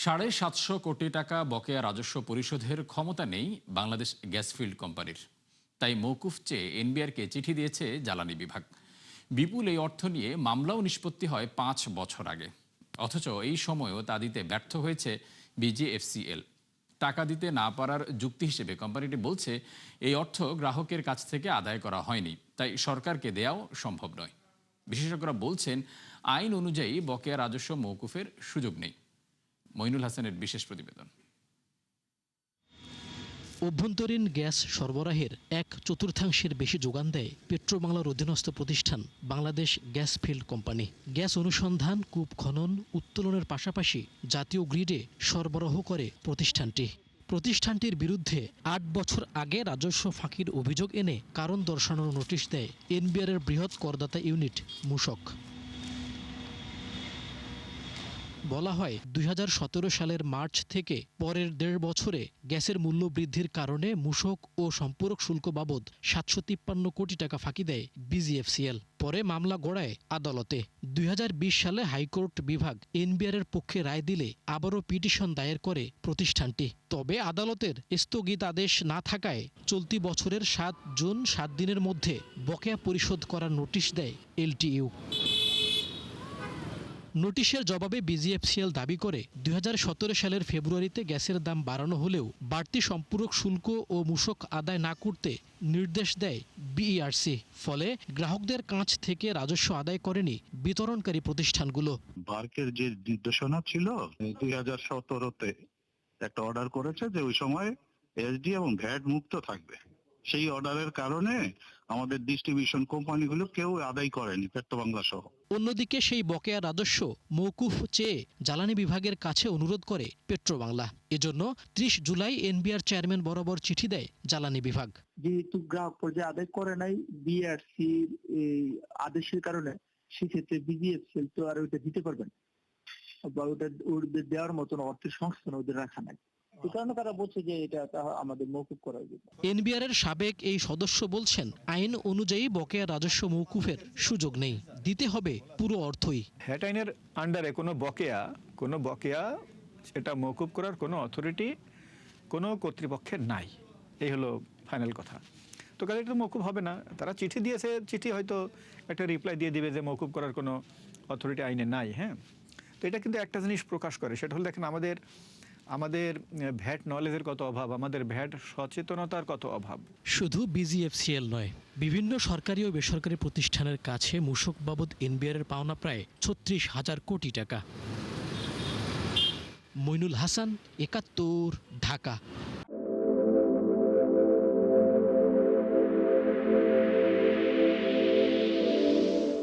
750 কোটি টাকা বকেয়া রাজস্ব পরিশোধের ক্ষমতা নেই বাংলাদেশ গ্যাস ফিল্ড কোম্পানির। তাই মওকুফ চেয়ে এনবিআরকে চিঠি দিয়েছে জ্বালানি বিভাগ। বিপুল এই অর্থ নিয়ে মামলাও নিষ্পত্তি হয় 5 বছর আগে। অথচ এই সময়ও তা দিতে ব্যর্থ হয়েছে বিজিএফসিএল। টাকা দিতে না পারার যুক্তি হিসেবে কোম্পানিটি বলছে, এই অর্থ গ্রাহকের কাছ থেকে আদায় করা হয়নি, তাই সরকারকে দেওয়াও সম্ভব নয়। বিশেষজ্ঞরা বলছেন, আইন অনুযায়ী বকেয়া রাজস্ব মওকুফের সুযোগ নেই। মইনুল হাসানের বিশেষ প্রতিবেদন। অভ্যন্তরীণ গ্যাস সরবরাহের 1/4 বেশি যোগান দেয় পেট্রোবাংলার অধীনস্থ প্রতিষ্ঠান Bangladesh gas field company. Gas অনুসন্ধান, কূপ খনন, উত্তোলনের পাশাপাশি জাতীয় গ্রিডে সরবরাহ করে প্রতিষ্ঠানটির বিরুদ্ধে 8 বছর আগে রাজস্ব ফাঁকির অভিযোগ এনে কারণ দর্শানোর নোটিশ দেয় এনবিআরের বৃহৎ করদাতা ইউনিট মূসক। বলা হয়, 2017 সালের মার্চ থেকে পরের 1.5 বছরে গ্যাসের মূল্য বৃদ্ধির কারণে মূসক ও সম্পূরক শুল্ক বাবদ 753 কোটি টাকা ফাঁকি দেয় বিজিএফসিএল। পরে মামলা গড়ায় আদালতে। 2020 সালে হাইকোর্ট বিভাগ এনবিআরের পক্ষে রায় দিলে আবারও পিটিশন দায়ের করে প্রতিষ্ঠানটি। তবে আদালতের স্থগিতাদেশ না থাকায় চলতি বছরের 7 জুন 7 দিনের মধ্যে বকেয়া পরিশোধ করার নোটিশ দেয় এলটিইউ। নোটিশের জবাবে বিজিএফসিএল দাবি করে, 2017 সালের ফেব্রুয়ারিতে গ্যাসের দাম বাড়ানো হলেও বাড়তি সম্পূরক শুল্ক ও মূসক আদায় না করতে নির্দেশ দেয় বিইআরসি। ফলে গ্রাহকদের কাছ থেকে রাজস্ব আদায় করেনি বিতরণকারী প্রতিষ্ঠানগুলো। বার্কের যে নির্দেশনা ছিল 2017-তে একটা অর্ডার করেছে যে ওই সময় এসডি এবং ভ্যাট মুক্ত থাকবে। সেই অর্ডারের কারণে আমাদের ডিস্ট্রিবিউশন কোম্পানিগুলো কেউ আদায় করেনি, পেট্রোবাংলা সহ। অন্যদিকে সেই বকেয়া রাজস্ব মওকুফ চেয়ে জ্বালানি বিভাগের কাছে অনুরোধ করে পেট্রোবাংলা। এজন্য 30 জুলাই এনবিআর চেয়ারম্যান বরাবর চিঠি দেয় জ্বালানি বিভাগ। যেহেতু গ্রাহক পর্যায়ে আদায় করে নাই বিআরসি আদেশের কারণে, সেক্ষেত্রে বিজিএফসিএল তো আর ওইটা দিতে পারবেন বা ওটা ওদের দেওয়ার মতন অর্থের সংস্থান ওদের রাখা নাই। এই কারণে তারা বলছে যে এটা আমাদের মওকুফ করা উচিত। এনবিআর এর সাবেক এই সদস্য বলছেন, আইন অনুযায়ী বকেয়া রাজস্ব মওকুফের সুযোগ নেই, দিতে হবে পুরো অর্থই। হ্যাট আইনের আন্ডারে কোনো বকেয়া সেটা মওকুফ করার কোনো অথরিটি কোনো কর্তৃপক্ষের নাই। এই হলো ফাইনাল কথা। তো কাজে এটা মওকুফ হবে না। তারা চিঠি দিয়েছে, চিঠি হয়তো একটা রিপ্লাই দিয়ে দিবে যে মওকুফ করার কোনো অথরিটি আইনে নাই। হ্যাঁ, তো এটা কিন্তু একটা জিনিস প্রকাশ করে, সেটা হলো দেখেন আমাদের ভ্যাট নলেজের কত অভাব, আমাদের ভ্যাট সচেতনতার কত অভাব। শুধু বিজিএফসিএল নয়, বিভিন্ন সরকারি ও বেসরকারি প্রতিষ্ঠানের কাছে মূসক বাবদ এনবিআর এর পাওনা প্রায় 36,000 কোটি টাকা। মইনুল হাসান, 71, ঢাকা।